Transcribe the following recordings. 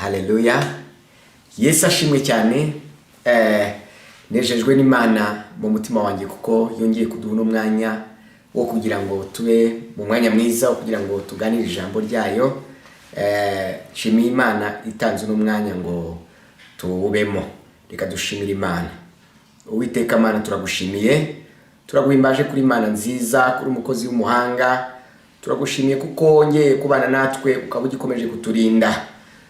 Haleluya. Yesu ashimwe cyane. Nejejwe n'Imana mu mutima wanjye kuko yongeye kuduha umwanya wo kugira ngo tube mu mwanya mwiza wo kugira ngo tuganire ijambo ryayo. Shimiye Imana itanze n'umwanya ngo tuwubemo. Reka dushimire Imana. Uwiteka Mana, turagushimiye, turaguhimbaje kuri Imana nziza, kuri umukozi w'umuhanga. Turagushimiye kuko wongeye kubana natwe ukaba ugikomeje kuturinda.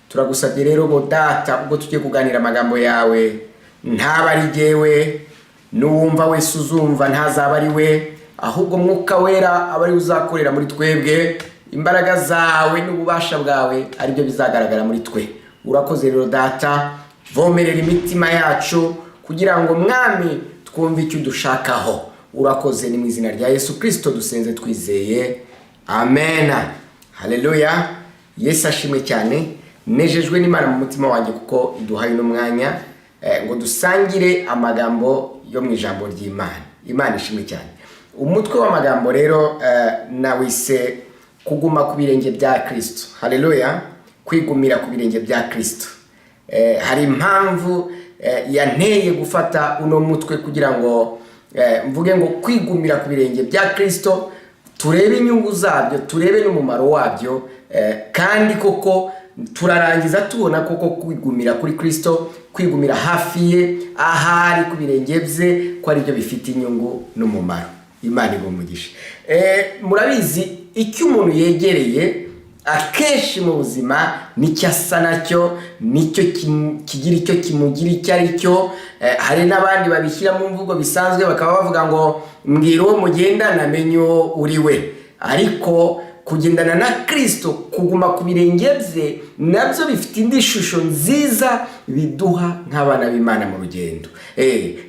Turagusabye rero ngo Data, ubwo tugiye kuganira amagambo yawe, ntaba ari jyewe n'uwumva wese uzumva ntazaba ari we, ahubwo Mwuka Wera aba ari uzakorera muri twebwe. Imbaraga zawe n'ububasha bwawe ari byo bizagaragara muri twe. Urakoze rero Data, vomerera imitima yacu kugira ngo Mwami twumve icyo dushakaho. Urakoze, ni mu izina rya Yesu Kristo dusenze twizeye, amen. Haleluya. Yesu ashimwe cyane. Nejejwe n'Imana mu mutima wanjye kuko iduhaye n'umwanya ngo dusangire amagambo yo mu ijambo ry'Imana. Imana ishimwe cyane. Umutwe w'amagambo rero nawise kuguma ku birenge bya Kristo. Haleluya. Kwigumira ku birenge bya Kristo. Hari impamvu yanteye gufata uno mutwe kugira ngo mvuge ngo kwigumira ku birenge bya Kristo, turebe inyungu zabyo, turebe n'umumaro wabyo, kandi koko turarangiza tubona koko kwigumira kuri Kristo, kwigumira hafi ye, ahari ku birenge bye, ko ari byo bifite inyungu n'umumaro. Imana igumugisha. Murabizi icyo umuntu yegereye akenshi mu buzima nicyo asa nacyo, nicyo kigira icyo kimugira icyo ari cyo. Hari n'abandi babishyira mu mvugo bisanzwe bakaba bavuga ngo mbwira uwo mugendana amenye uwo uri we. Ariko kugendana na Kristo, kuguma ku birenge bye, nabyo bifite indi shusho nziza biduha nk'abana b'Imana mu rugendo.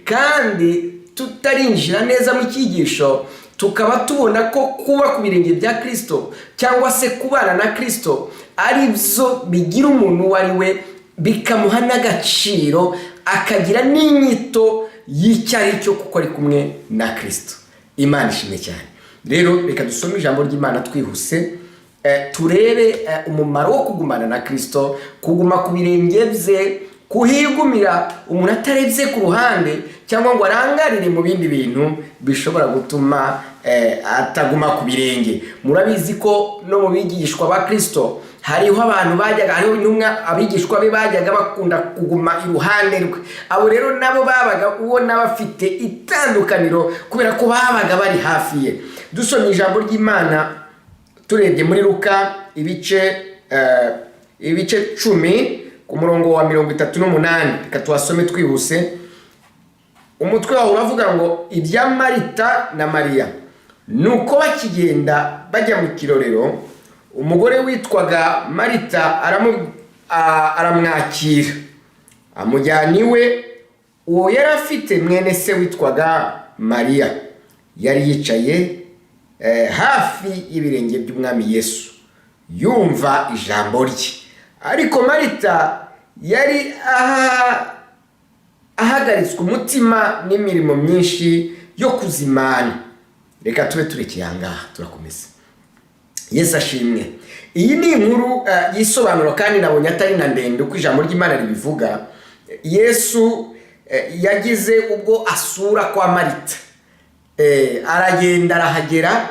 Kandi tutarinjira neza mu cyigisho, tukaba tubona ko kuba ku birenge bya Kristo cyangwa se kubana na Kristo ari byo bigira umuntu uwo ari we, bikamuha n'agaciro, akagira n'inyito y'icyo ari cyo kuko ari kumwe na Kristo. Imana ishimwe cyane. Rero reka dusome ijambo ry'Imana twihuse, turebe umumaro wo kugumana na Kristo, kuguma ku birenge bye, kuhigumira umuntu atarebye ku ruhande cyangwa ngo arangarire mu bindi bintu bishobora gutuma ataguma ku birenge. Murabizi ko no mu bigishwa ba Kristo hariho abantu bajyaga, hariho intumwa, abigishwa be bajyaga bakunda kuguma iruhande rwe. Abo rero nabo babaga ubona bafite itandukaniro kubera ko babaga bari hafi ye. Dusomye ijambo ry'Imana turebye muri Luka ibice 10 ku murongo wa 38. Reka tuhasome twihuse. Umutwe waho uravuga ngo ibya Marita na Mariya. Nuko bakigenda bajya mu kirorero, umugore witwaga Marita aramwakira, amujyana iwe. Uwo yari afite mwene se witwaga Mariya, yari yicaye hafi y'ibirenge by'Umwami Yesu yumva ijambo rye. Ariko Marita yari ahagaritswe umutima n'imirimo myinshi yo kuzimana. Reka tube turekeye ahangaha, turakomeza. Yesu ashimwe. Iyi ni inkuru yisobanura kandi nabonye atari na ndende uko ijambo ry'Imana ribivuga. Yesu yagize ubwo asura kwa Marita, aragenda arahagera.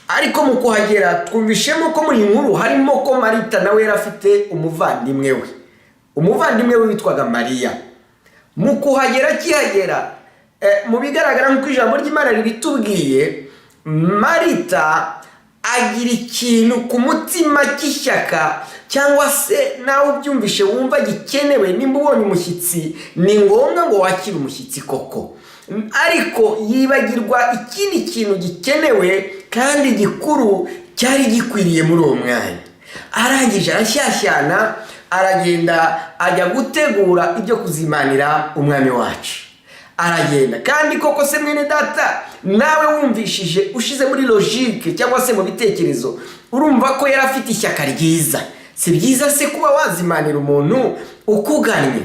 Ariko mu kuhagera twumvishemo ko muri inkuru harimo ko Marita nawe yari afite umuvandimwe we witwaga Mariya. Mu kuhagera kihagera, mu bigaragara nk'uko ijambo ry'Imana ribitubwiye, Marita agira ikintu ku mutima cy'ishyaka, cyangwa se nawe ubyumvishe wumva gikenewe. Nimba ubonye umushyitsi ni ngombwa ngo wakire umushyitsi koko, ariko yibagirwa ikindi kintu gikenewe kandi gikuru cyari gikwiriye muri uwo mwanya. Arangije arashyashyana, aragenda ajya gutegura ibyo kuzimanira Umwami wacu. Aragenda kandi koko se mwene Data, nawe wumvishije ushize muri logique cyangwa se mu bitekerezo, urumva ko yari afite ishyaka ryiza. Si byiza se kuba wazimanira umuntu ukugannye?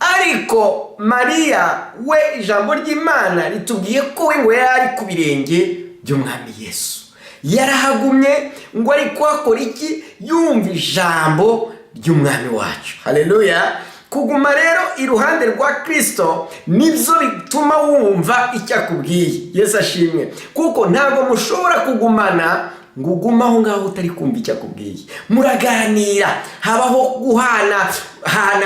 Ariko Mariya we, ijambo ry'Imana ritubwiye ko we ngo yari ku birenge by'Umwami Yesu. Yarahagumye ngo ari kwakora iki? Yumva ijambo ry'umwami wacu. Haleluya. Kuguma rero iruhande rwa Kristo nibyo bituma wumva icyo akubwiye. Yesu ashimwe. Kuko ntabwo mushobora kugumana ngo ugume aho ngaho utari kumva icyo akubwiye. Muraganira, habaho guhana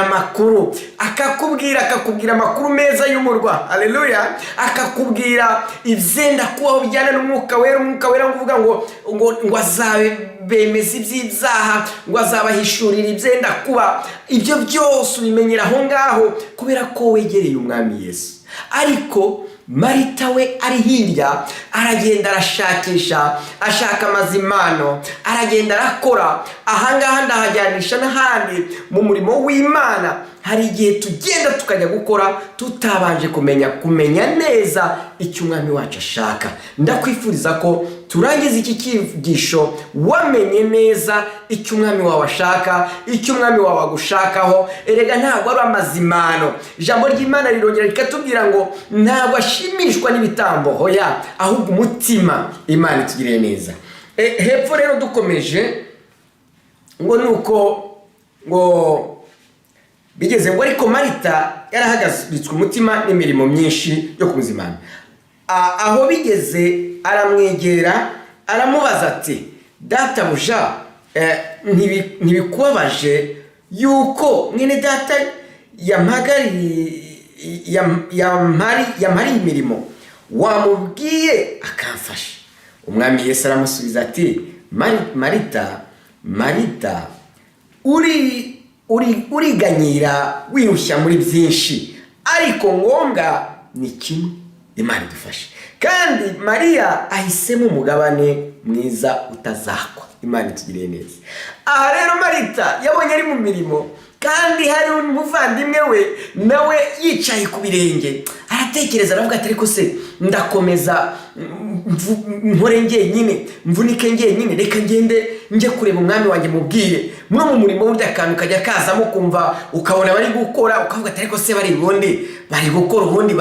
amakuru, akakubwira amakuru meza y'umurwa. Haleluya. Akakubwira ibyenda kubaho bijyana n'umwuka wera. Umwuka wera nguvuga ngo azabemeza iby'ibyaha, ngo azabahishurira ibyenda kuba. Ibyo byose ubimenyera aho ngaho kubera ko wegereye umwami Yesu. Ariko Marita we ari hirya, aragenda arashakisha, ashaka amazimano, aragenda arakora. Ahangaha ndahajyanisha n'ahandi mu murimo w'Imana. Hari igihe tugenda tukajya gukora tutabanje kumenya neza icyo umwami wacu ashaka. Ndakwifuriza ko turangiza iki cyigisho wamenye neza icyo umwami wawe ashaka, icyo umwami wawe agushakaho. Erega ntabwo ari amazimano. Ijambo ry'Imana rirongera rikatubwira ngo ntabwo ashimishwa n'ibitambo, hoya, ahubwo umutima. Imana itugirire neza. Hepfo rero dukomeje ngo nuko ngo bigeze ngo ariko Marita yarahagaritse umutima n'imirimo myinshi yo kumuzimana. Aho bigeze aramwegera aramubaza ati, databuja, ntibikubabaje yuko mwene data yamariye imirimo, wamubwiye akamfasha? Umwami Yesu aramusubiza ati, Marita, uriganyira wirushya muri byinshi, ariko ngombwa ni kimwe. Imana idufashe. Kandi Mariya ahisemo umugabane mwiza utazakwa. Imana itugiriye neza. Aha rero Marita yabonye ari mu mirimo, kandi hari umuvandimwe we nawe yicaye ku birenge. Aratekereza, aravuga ati ariko se ndakomeza nkore njyenyine, mvunike njyenyine, reka ngende njye kureba umwami wanjye mubwire. Mwo mu murimo burya akantu kajya kazamo kumva, ukabona bari gukora, ukavuga ati ariko se bari gukora ubundi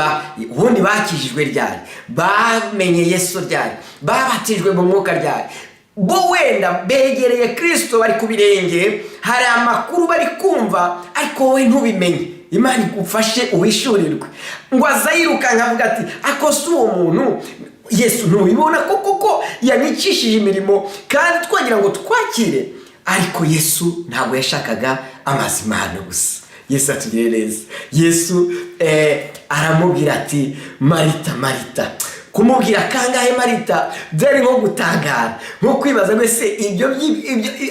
bakijijwe ryari, bamenye Yesu ryari, babatijwe mu mwuka ryari. Bo wenda begereye Kristo, bari ku birenge, hari amakuru bari kumva, ariko wowe ntubimenye. Imana igufashe uwishurirwe. Ngo azayirukanka avuga ati akose uwo muntu Yesu ntubibona koko yanicishije imirimo kandi twagira ngo twakire. Ariko Yesu ntabwo yashakaga amazimano gusa. Yesu atugirire neza. Yesu aramubwira ati, Marita. Kumubwira kangahe Marita byari nko gutangara, nko kwibaza ngo se ibyo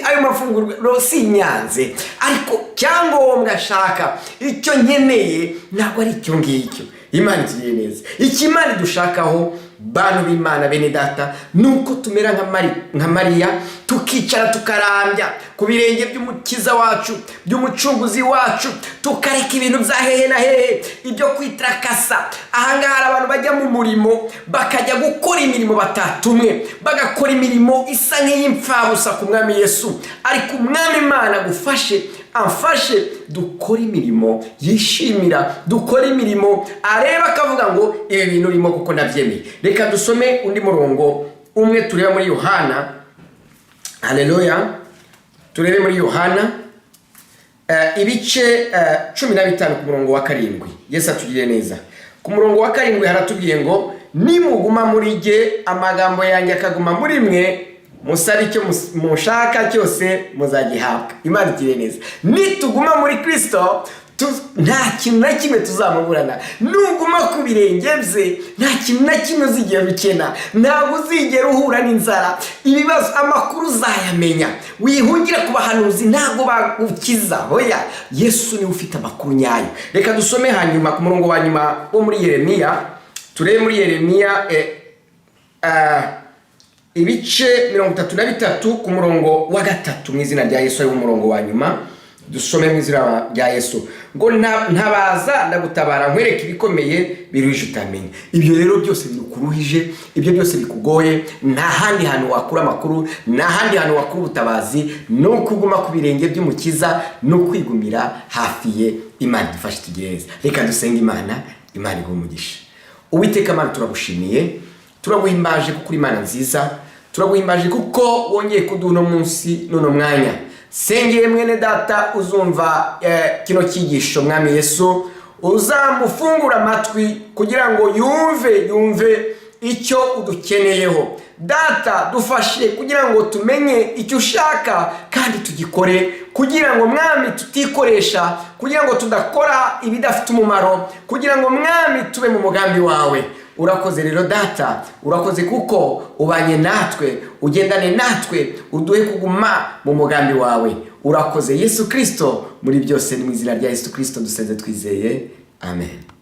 ayo mafunguro sinyanze, ariko cyangombwa ashaka, icyo nkeneye ntabwo ari icyo ngicyo. Imana itugirire neza. Imana dushakaho bantu b'Imana bene data nuko tumera nka Mariya, tukicara tukarambya ku birenge by'umukiza wacu, by'umucunguzi wacu, tukareka ibintu bya hehe na hehe, ibyo kwitrakasa. Ahangaha hari abantu bajya mu murimo bakajya gukora imirimo batatumwe, bagakora imirimo isa nk'iy'imfabusa ku mwami Yesu. Ariko umwami Imana agufashe, amfashe, dukora imirimo yishimira, dukora imirimo areba akavuga ngo ibi bintu urimo kuko ndabyemeye. Reka dusome undi murongo umwe tureba muri Yohana. Haleluya. Turebe muri Yohana ibice 15 ku murongo wa 7. Yesu atugirire neza. Ku murongo wa 7 haratubwiye ngo, nimuguma muri jye, amagambo yanjye akaguma muri mwe, musabe icyo mushaka cyose muzagihabwa. Imana itugirire neza. Nituguma muri Kristo nta kintu na kimwe tuzamuburana. Nuguma ku birenge bye nta kintu na kimwe uzigera ukena, ntabwo uzigera uhura n'inzara, ibibazo amakuru uzayamenya. Wihungira ku bahanuzi ntabwo bagukiza, hoya, Yesu niwe ufite amakuru nyayo. Reka dusome hanyuma ku murongo wa nyuma wo muri Yeremiya. Turebe muri Yeremiya ibice 33 ku murongo wa 3 mu izina rya Yesu, ari mu murongo wa nyuma. Dusome mu izina rya Yesu ngo ntabaza ndagutabara nkwereke ibikomeye biruhije utamenya. Ibyo rero byose bikuruhije, ibyo byose bikugoye, nta handi hantu wakura amakuru, nta handi hantu wakura ubutabazi, no kuguma ku birenge by'umukiza, no kwigumira hafi ye. Imana idufashe tugereza. Reka dusenge Imana. Imana iguhe umugisha. Uwiteka Mana, turagushimiye, turaguhimbaje kuko uri Imana nziza, turaguhimbaje kuko wongeye kuduha uno munsi n'uno mwanya. sengeye mwene data uzumva kino cyigisho mwami Yesu, uzamufungura amatwi kugira ngo yumve icyo udukeneyeho. Data dufashe kugira ngo tumenye icyo ushaka kandi tugikore, kugira ngo mwami tutikoresha, kugira ngo tudakora ibidafite umumaro, kugira ngo mwami tube mu mugambi wawe. Urakoze rero data, urakoze kuko ubanye natwe, ugendane natwe, uduhe kuguma mu mugambi wawe. Urakoze Yesu Kristo, muri byose ni mu izina rya Yesu Kristo dusenze twizeye, amen.